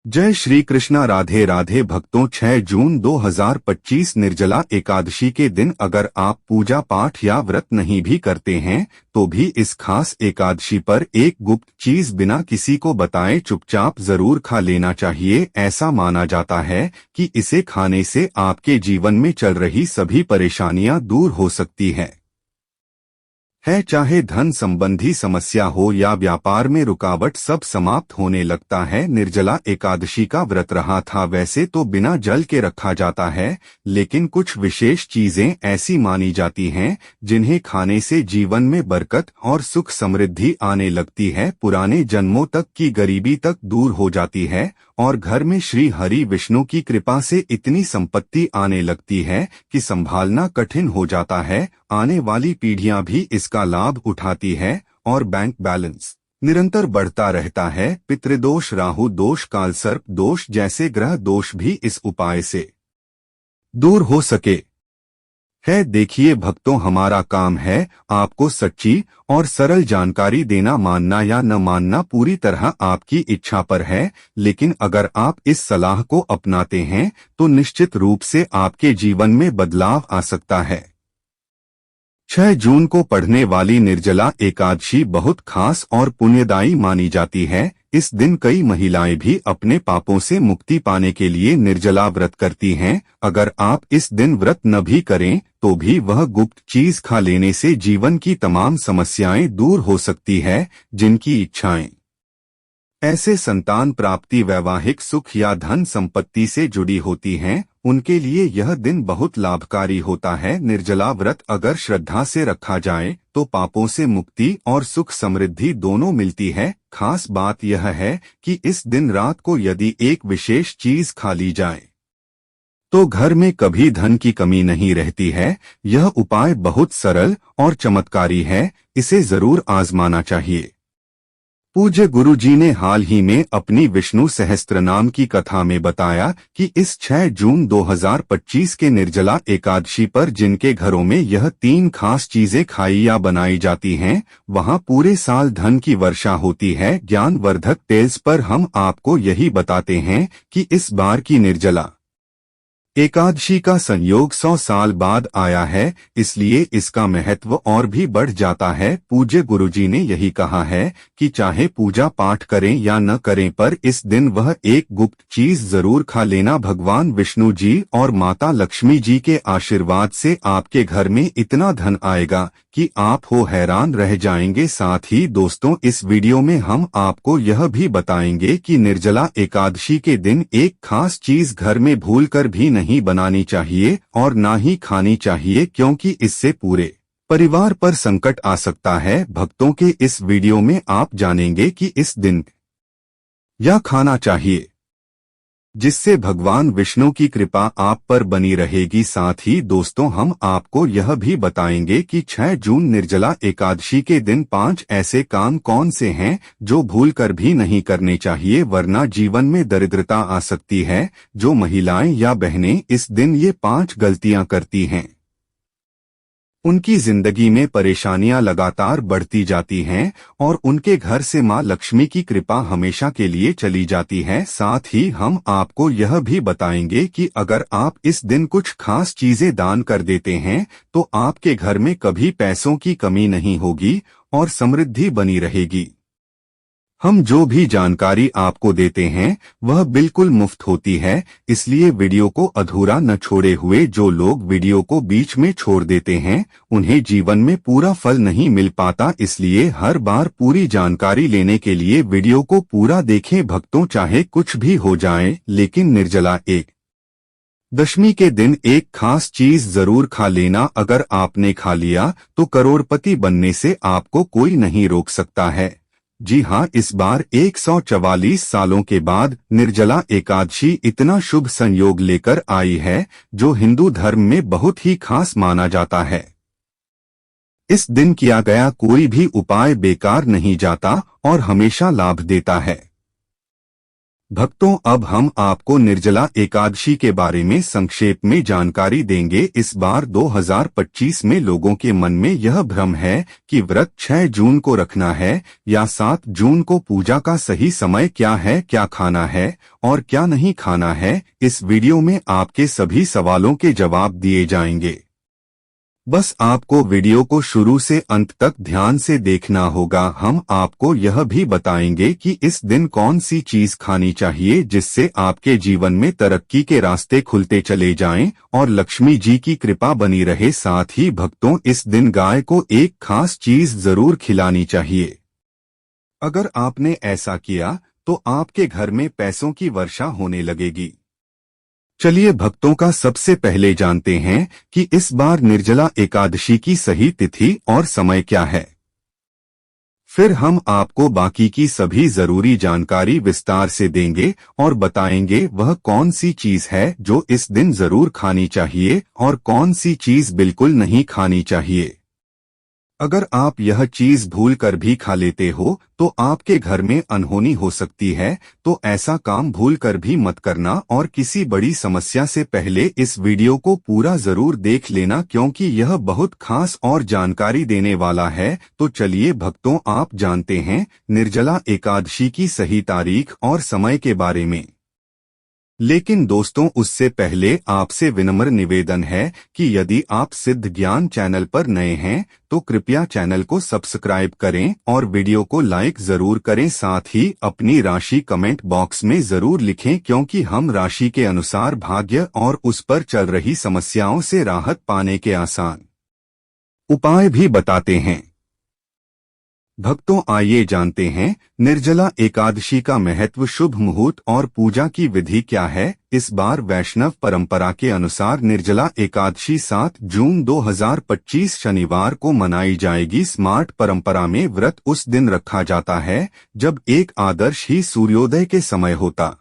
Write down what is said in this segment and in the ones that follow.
जय श्री कृष्णा। राधे राधे भक्तों, 6 जून 2025 निर्जला एकादशी के दिन अगर आप पूजा पाठ या व्रत नहीं भी करते हैं तो भी इस खास एकादशी पर एक गुप्त चीज बिना किसी को बताए चुपचाप जरूर खा लेना चाहिए। ऐसा माना जाता है कि इसे खाने से आपके जीवन में चल रही सभी परेशानियां दूर हो सकती है। चाहे धन संबंधी समस्या हो या व्यापार में रुकावट, सब समाप्त होने लगता है। निर्जला एकादशी का व्रत रहा था वैसे तो बिना जल के रखा जाता है, लेकिन कुछ विशेष चीजें ऐसी मानी जाती हैं जिन्हें खाने से जीवन में बरकत और सुख समृद्धि आने लगती है। पुराने जन्मों तक की गरीबी तक दूर हो जाती है और घर में श्री हरि विष्णु की कृपा से इतनी संपत्ति आने लगती है कि संभालना कठिन हो जाता है। आने वाली पीढ़ियां भी इसका लाभ उठाती है और बैंक बैलेंस निरंतर बढ़ता रहता है। पितृदोष, राहु दोष, कालसर्प दोष जैसे ग्रह दोष भी इस उपाय से दूर हो सके। देखिए भक्तों, हमारा काम है आपको सच्ची और सरल जानकारी देना। मानना या न मानना पूरी तरह आपकी इच्छा पर है, लेकिन अगर आप इस सलाह को अपनाते हैं तो निश्चित रूप से आपके जीवन में बदलाव आ सकता है। 6 जून को पढ़ने वाली निर्जला एकादशी बहुत खास और पुण्यदायी मानी जाती है। इस दिन कई महिलाएं भी अपने पापों से मुक्ति पाने के लिए निर्जला व्रत करती हैं। अगर आप इस दिन व्रत न भी करें तो भी वह गुप्त चीज खा लेने से जीवन की तमाम समस्याएं दूर हो सकती है। जिनकी इच्छाएं ऐसे संतान प्राप्ति, वैवाहिक सुख या धन संपत्ति से जुड़ी होती हैं, उनके लिए यह दिन बहुत लाभकारी होता है। निर्जला व्रत अगर श्रद्धा से रखा जाए तो पापों से मुक्ति और सुख समृद्धि दोनों मिलती है। खास बात यह है कि इस दिन रात को यदि एक विशेष चीज खा ली जाए तो घर में कभी धन की कमी नहीं रहती है। यह उपाय बहुत सरल और चमत्कारी है, इसे जरूर आजमाना चाहिए। पूज्य गुरु जी ने हाल ही में अपनी विष्णु सहस्त्रनाम की कथा में बताया कि इस 6 जून 2025 के निर्जला एकादशी पर जिनके घरों में यह 3 खास चीजें खाई या बनाई जाती हैं, वहां पूरे साल धन की वर्षा होती है। ज्ञानवर्धक टेल्स पर हम आपको यही बताते हैं कि इस बार की निर्जला एकादशी का संयोग 100 साल बाद आया है, इसलिए इसका महत्व और भी बढ़ जाता है। पूज्य गुरुजी ने यही कहा है कि चाहे पूजा पाठ करें या न करें, पर इस दिन वह एक गुप्त चीज जरूर खा लेना। भगवान विष्णु जी और माता लक्ष्मी जी के आशीर्वाद से आपके घर में इतना धन आएगा कि आप हो हैरान रह जाएंगे। साथ ही दोस्तों, इस वीडियो में हम आपको यह भी बताएंगे कि निर्जला एकादशी के दिन एक खास चीज घर में भूलकर भी नहीं बनानी चाहिए और ना ही खानी चाहिए, क्योंकि इससे पूरे परिवार पर संकट आ सकता है। भक्तों के इस वीडियो में आप जानेंगे कि इस दिन क्या खाना चाहिए जिससे भगवान विष्णु की कृपा आप पर बनी रहेगी। साथ ही दोस्तों, हम आपको यह भी बताएंगे कि 6 जून निर्जला एकादशी के दिन 5 ऐसे काम कौन से हैं जो भूलकर भी नहीं करने चाहिए, वरना जीवन में दरिद्रता आ सकती है। जो महिलाएं या बहनें इस दिन ये 5 गलतियां करती हैं, उनकी जिंदगी में परेशानियां लगातार बढ़ती जाती हैं और उनके घर से मां लक्ष्मी की कृपा हमेशा के लिए चली जाती है। साथ ही हम आपको यह भी बताएंगे कि अगर आप इस दिन कुछ खास चीजें दान कर देते हैं तो आपके घर में कभी पैसों की कमी नहीं होगी और समृद्धि बनी रहेगी। हम जो भी जानकारी आपको देते हैं वह बिल्कुल मुफ्त होती है, इसलिए वीडियो को अधूरा न छोड़े हुए। जो लोग वीडियो को बीच में छोड़ देते हैं उन्हें जीवन में पूरा फल नहीं मिल पाता, इसलिए हर बार पूरी जानकारी लेने के लिए वीडियो को पूरा देखें। भक्तों, चाहे कुछ भी हो जाए, लेकिन निर्जला एकादशी के दिन एक खास चीज जरूर खा लेना। अगर आपने खा लिया तो करोड़पति बनने से आपको कोई नहीं रोक सकता है। जी हाँ, इस बार 144 सालों के बाद निर्जला एकादशी इतना शुभ संयोग लेकर आई है जो हिंदू धर्म में बहुत ही खास माना जाता है। इस दिन किया गया कोई भी उपाय बेकार नहीं जाता और हमेशा लाभ देता है। भक्तों, अब हम आपको निर्जला एकादशी के बारे में संक्षेप में जानकारी देंगे। इस बार 2025 में लोगों के मन में यह भ्रम है कि व्रत 6 जून को रखना है या 7 जून को। पूजा का सही समय क्या है, क्या खाना है और क्या नहीं खाना है, इस वीडियो में आपके सभी सवालों के जवाब दिए जाएंगे। बस आपको वीडियो को शुरू से अंत तक ध्यान से देखना होगा। हम आपको यह भी बताएंगे कि इस दिन कौन सी चीज खानी चाहिए जिससे आपके जीवन में तरक्की के रास्ते खुलते चले जाएं और लक्ष्मी जी की कृपा बनी रहे। साथ ही भक्तों, इस दिन गाय को एक खास चीज जरूर खिलानी चाहिए। अगर आपने ऐसा किया तो आपके घर में पैसों की वर्षा होने लगेगी। चलिए भक्तों का सबसे पहले जानते हैं कि इस बार निर्जला एकादशी की सही तिथि और समय क्या है। फिर हम आपको बाकी की सभी जरूरी जानकारी विस्तार से देंगे और बताएंगे वह कौन सी चीज है जो इस दिन जरूर खानी चाहिए और कौन सी चीज बिल्कुल नहीं खानी चाहिए। अगर आप यह चीज भूल कर भी खा लेते हो तो आपके घर में अनहोनी हो सकती है, तो ऐसा काम भूल कर भी मत करना। और किसी बड़ी समस्या से पहले इस वीडियो को पूरा जरूर देख लेना, क्योंकि यह बहुत खास और जानकारी देने वाला है। तो चलिए भक्तों, आप जानते हैं निर्जला एकादशी की सही तारीख और समय के बारे में। लेकिन दोस्तों, उससे पहले आपसे विनम्र निवेदन है कि यदि आप सिद्ध ज्ञान चैनल पर नए हैं तो कृपया चैनल को सब्सक्राइब करें और वीडियो को लाइक जरूर करें। साथ ही अपनी राशि कमेंट बॉक्स में जरूर लिखें, क्योंकि हम राशि के अनुसार भाग्य और उस पर चल रही समस्याओं से राहत पाने के आसान उपाय भी बताते हैं। भक्तों, आइए जानते हैं निर्जला एकादशी का महत्व, शुभ मुहूर्त और पूजा की विधि क्या है। इस बार वैष्णव परंपरा के अनुसार निर्जला एकादशी 7 जून 2025 शनिवार को मनाई जाएगी। स्मार्ट परंपरा में व्रत उस दिन रखा जाता है जब एक आदर्श ही सूर्योदय के समय होता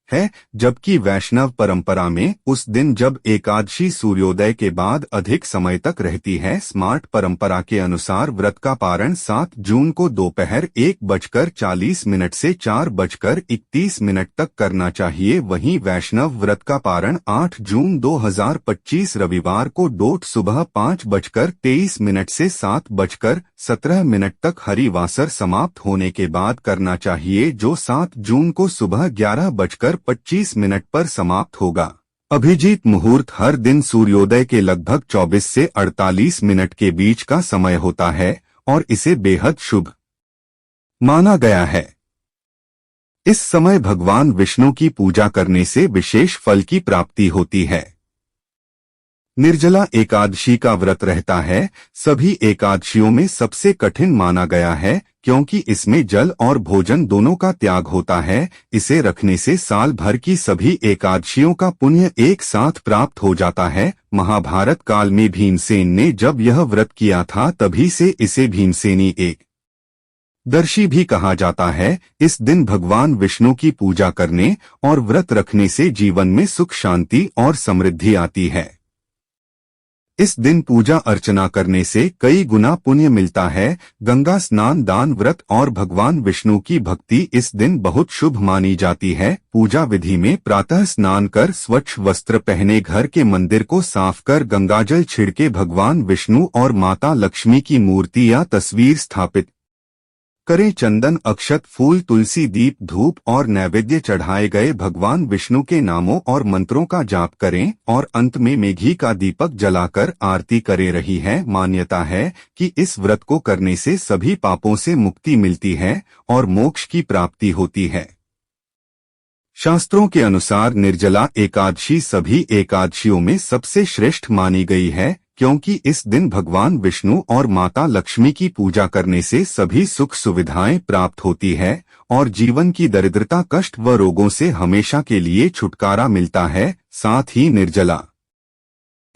है, जबकि वैष्णव परंपरा में उस दिन जब एकादशी सूर्योदय के बाद अधिक समय तक रहती है। स्मार्ट परंपरा के अनुसार व्रत का पारण 7 जून को दोपहर 1:40 से 4:31 तक करना चाहिए। वहीं वैष्णव व्रत का पारण 8 जून 2025 रविवार को सुबह 5:23 से 7:17 तक हरिवासर समाप्त होने के बाद करना चाहिए, जो 7 जून को सुबह 11:25 पर समाप्त होगा। अभिजीत मुहूर्त हर दिन सूर्योदय के लगभग 24 से 48 मिनट के बीच का समय होता है और इसे बेहद शुभ माना गया है। इस समय भगवान विष्णु की पूजा करने से विशेष फल की प्राप्ति होती है। निर्जला एकादशी का व्रत रहता है सभी एकादशियों में सबसे कठिन माना गया है, क्योंकि इसमें जल और भोजन दोनों का त्याग होता है। इसे रखने से साल भर की सभी एकादशियों का पुण्य एक साथ प्राप्त हो जाता है। महाभारत काल में भीमसेन ने जब यह व्रत किया था तभी से इसे भीमसेनी एकादशी भी कहा जाता है। इस दिन भगवान विष्णु की पूजा करने और व्रत रखने से जीवन में सुख, शांति और समृद्धि आती है। इस दिन पूजा अर्चना करने से कई गुना पुण्य मिलता है। गंगा स्नान, दान, व्रत और भगवान विष्णु की भक्ति इस दिन बहुत शुभ मानी जाती है। पूजा विधि में प्रातः स्नान कर स्वच्छ वस्त्र पहने घर के मंदिर को साफ कर गंगाजल छिड़के भगवान विष्णु और माता लक्ष्मी की मूर्ति या तस्वीर स्थापित करें। चंदन, अक्षत, फूल, तुलसी, दीप, धूप और नैवेद्य चढ़ाए गए भगवान विष्णु के नामों और मंत्रों का जाप करें और अंत में मेघी का दीपक जलाकर आरती करे रही है। मान्यता है कि इस व्रत को करने से सभी पापों से मुक्ति मिलती है और मोक्ष की प्राप्ति होती है। शास्त्रों के अनुसार निर्जला एकादशी सभी एकादशियों में सबसे श्रेष्ठ मानी गई है, क्योंकि इस दिन भगवान विष्णु और माता लक्ष्मी की पूजा करने से सभी सुख सुविधाएं प्राप्त होती है और जीवन की दरिद्रता, कष्ट व रोगों से हमेशा के लिए छुटकारा मिलता है। साथ ही निर्जला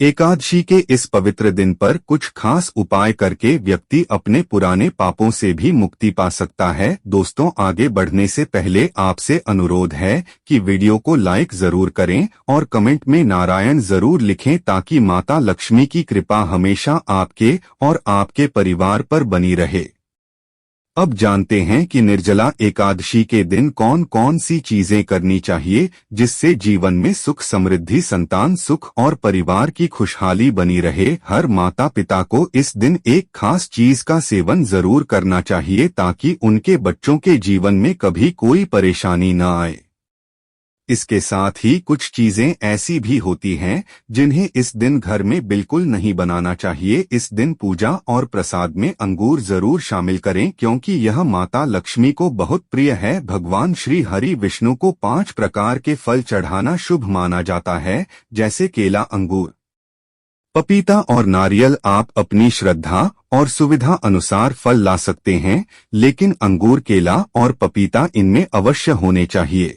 एकादशी के इस पवित्र दिन पर कुछ खास उपाय करके व्यक्ति अपने पुराने पापों से भी मुक्ति पा सकता है। दोस्तों, आगे बढ़ने से पहले आपसे अनुरोध है कि वीडियो को लाइक जरूर करें और कमेंट में नारायण जरूर लिखें, ताकि माता लक्ष्मी की कृपा हमेशा आपके और आपके परिवार पर बनी रहे। अब जानते हैं कि निर्जला एकादशी के दिन कौन कौन सी चीजें करनी चाहिए जिससे जीवन में सुख समृद्धि संतान सुख और परिवार की खुशहाली बनी रहे। हर माता पिता को इस दिन एक खास चीज का सेवन जरूर करना चाहिए ताकि उनके बच्चों के जीवन में कभी कोई परेशानी न आए। इसके साथ ही कुछ चीजें ऐसी भी होती हैं जिन्हें इस दिन घर में बिल्कुल नहीं बनाना चाहिए। इस दिन पूजा और प्रसाद में अंगूर जरूर शामिल करें क्योंकि यह माता लक्ष्मी को बहुत प्रिय है। भगवान श्री हरि विष्णु को 5 प्रकार के फल चढ़ाना शुभ माना जाता है, जैसे केला, अंगूर, पपीता और नारियल। आप अपनी श्रद्धा और सुविधा अनुसार फल ला सकते हैं, लेकिन अंगूर, केला और पपीता इनमें अवश्य होने चाहिए।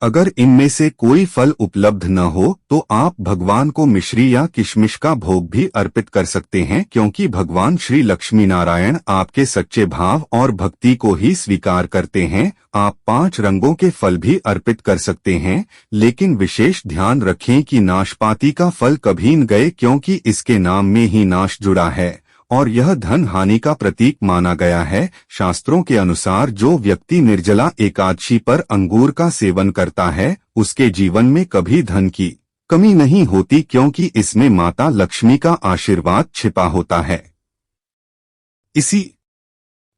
अगर इनमें से कोई फल उपलब्ध न हो तो आप भगवान को मिश्री या किशमिश का भोग भी अर्पित कर सकते हैं क्योंकि भगवान श्री लक्ष्मी नारायण आपके सच्चे भाव और भक्ति को ही स्वीकार करते हैं। आप 5 रंगों के फल भी अर्पित कर सकते हैं, लेकिन विशेष ध्यान रखें कि नाशपाती का फल कभी न गए क्योंकि इसके नाम में ही नाश जुड़ा है और यह धन हानि का प्रतीक माना गया है। शास्त्रों के अनुसार जो व्यक्ति निर्जला एकादशी पर अंगूर का सेवन करता है उसके जीवन में कभी धन की कमी नहीं होती क्योंकि इसमें माता लक्ष्मी का आशीर्वाद छिपा होता है। इसी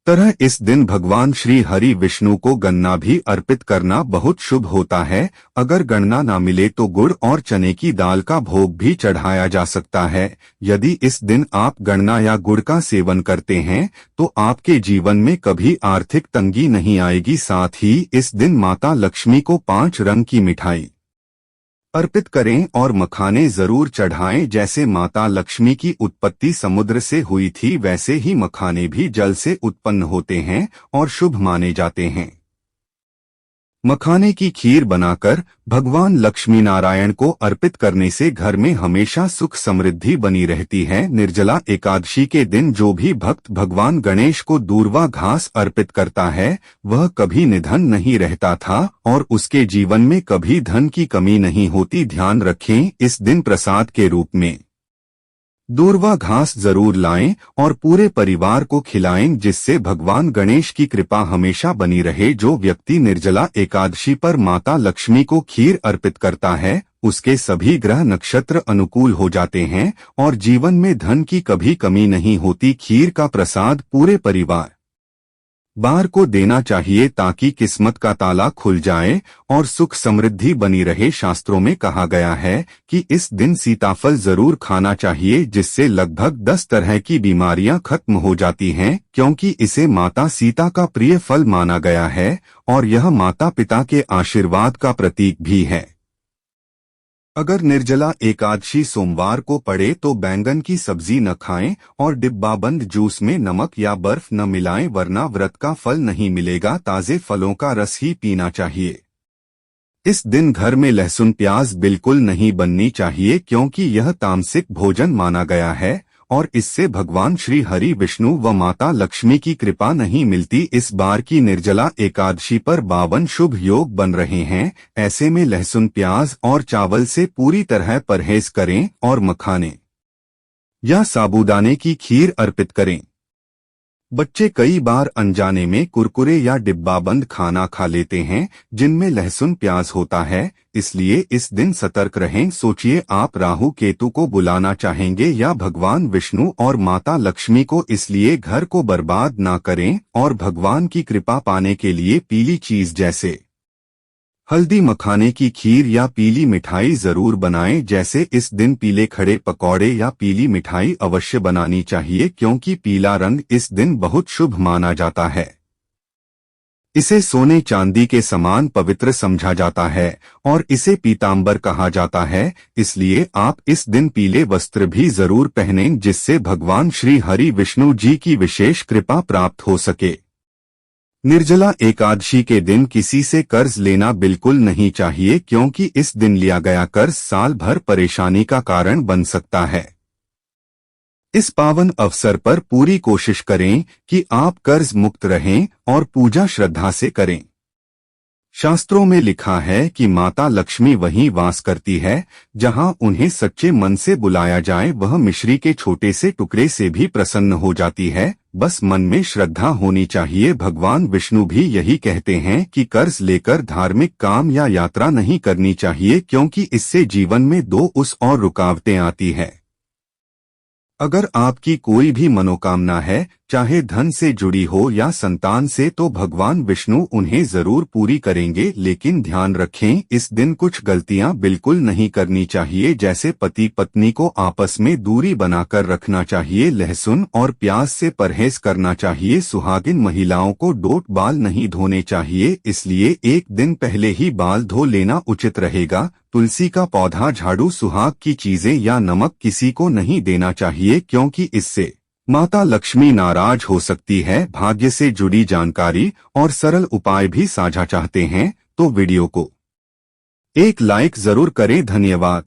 तरह इस दिन भगवान श्री हरि विष्णु को गन्ना भी अर्पित करना बहुत शुभ होता है। अगर गन्ना ना मिले तो गुड़ और चने की दाल का भोग भी चढ़ाया जा सकता है। यदि इस दिन आप गन्ना या गुड़ का सेवन करते हैं तो आपके जीवन में कभी आर्थिक तंगी नहीं आएगी। साथ ही इस दिन माता लक्ष्मी को 5 रंग की मिठाई अर्पित करें और मखाने जरूर चढ़ाएं। जैसे माता लक्ष्मी की उत्पत्ति समुद्र से हुई थी वैसे ही मखाने भी जल से उत्पन्न होते हैं और शुभ माने जाते हैं। मखाने की खीर बनाकर भगवान लक्ष्मी नारायण को अर्पित करने से घर में हमेशा सुख समृद्धि बनी रहती है। निर्जला एकादशी के दिन जो भी भक्त भगवान गणेश को दूर्वा घास अर्पित करता है वह कभी निधन नहीं रहता था और उसके जीवन में कभी धन की कमी नहीं होती। ध्यान रखें, इस दिन प्रसाद के रूप में दूर्वा घास जरूर लाएं और पूरे परिवार को खिलाएं जिससे भगवान गणेश की कृपा हमेशा बनी रहे। जो व्यक्ति निर्जला एकादशी पर माता लक्ष्मी को खीर अर्पित करता है उसके सभी ग्रह नक्षत्र अनुकूल हो जाते हैं और जीवन में धन की कभी कमी नहीं होती। खीर का प्रसाद पूरे परिवार को देना चाहिए ताकि किस्मत का ताला खुल जाए और सुख समृद्धि बनी रहे। शास्त्रों में कहा गया है कि इस दिन सीताफल जरूर खाना चाहिए जिससे लगभग 10 तरह की बीमारियां खत्म हो जाती हैं क्योंकि इसे माता सीता का प्रिय फल माना गया है और यह माता पिता के आशीर्वाद का प्रतीक भी है। अगर निर्जला एकादशी सोमवार को पड़े तो बैंगन की सब्जी न खाएं और डिब्बाबंद जूस में नमक या बर्फ न मिलाएं वरना व्रत का फल नहीं मिलेगा। ताजे फलों का रस ही पीना चाहिए। इस दिन घर में लहसुन प्याज बिल्कुल नहीं बननी चाहिए क्योंकि यह तामसिक भोजन माना गया है और इससे भगवान श्री हरि विष्णु व माता लक्ष्मी की कृपा नहीं मिलती। इस बार की निर्जला एकादशी पर 52 शुभ योग बन रहे हैं। ऐसे में लहसुन प्याज और चावल से पूरी तरह परहेज करें और मखाने या साबूदाने की खीर अर्पित करें। बच्चे कई बार अनजाने में कुरकुरे या डिब्बाबंद खाना खा लेते हैं जिनमें लहसुन प्याज होता है, इसलिए इस दिन सतर्क रहें। सोचिए, आप राहु केतु को बुलाना चाहेंगे या भगवान विष्णु और माता लक्ष्मी को, इसलिए घर को बर्बाद ना करें और भगवान की कृपा पाने के लिए पीली चीज जैसे हल्दी मखाने की खीर या पीली मिठाई जरूर बनाएं। जैसे इस दिन पीले खड़े पकौड़े या पीली मिठाई अवश्य बनानी चाहिए क्योंकि पीला रंग इस दिन बहुत शुभ माना जाता है। इसे सोने चांदी के समान पवित्र समझा जाता है और इसे पीतांबर कहा जाता है, इसलिए आप इस दिन पीले वस्त्र भी जरूर पहनें जिससे भगवान श्री हरि विष्णु जी की विशेष कृपा प्राप्त हो सके। निर्जला एकादशी के दिन किसी से कर्ज लेना बिल्कुल नहीं चाहिए क्योंकि इस दिन लिया गया कर्ज साल भर परेशानी का कारण बन सकता है। इस पावन अवसर पर पूरी कोशिश करें कि आप कर्ज मुक्त रहें और पूजा श्रद्धा से करें। शास्त्रों में लिखा है कि माता लक्ष्मी वहीं वास करती है जहां उन्हें सच्चे मन से बुलाया जाए। वह मिश्री के छोटे से टुकड़े से भी प्रसन्न हो जाती है, बस मन में श्रद्धा होनी चाहिए। भगवान विष्णु भी यही कहते हैं कि कर्ज लेकर धार्मिक काम या यात्रा नहीं करनी चाहिए, क्योंकि इससे जीवन में दो उस और रुकावटें आती है। अगर आपकी कोई भी मनोकामना है, चाहे धन से जुड़ी हो या संतान से, तो भगवान विष्णु उन्हें जरूर पूरी करेंगे। लेकिन ध्यान रखें, इस दिन कुछ गलतियां बिल्कुल नहीं करनी चाहिए, जैसे पति पत्नी को आपस में दूरी बनाकर रखना चाहिए, लहसुन और प्याज से परहेज करना चाहिए, सुहागिन महिलाओं को डोट बाल नहीं धोने चाहिए, इसलिए एक दिन पहले ही बाल धो लेना उचित रहेगा। तुलसी का पौधा, झाड़ू, सुहाग की चीजें या नमक किसी को नहीं देना चाहिए, क्योंकि इससे माता लक्ष्मी नाराज हो सकती है। भाग्य से जुड़ी जानकारी और सरल उपाय भी साझा चाहते हैं तो वीडियो को एक लाइक जरूर करें। धन्यवाद।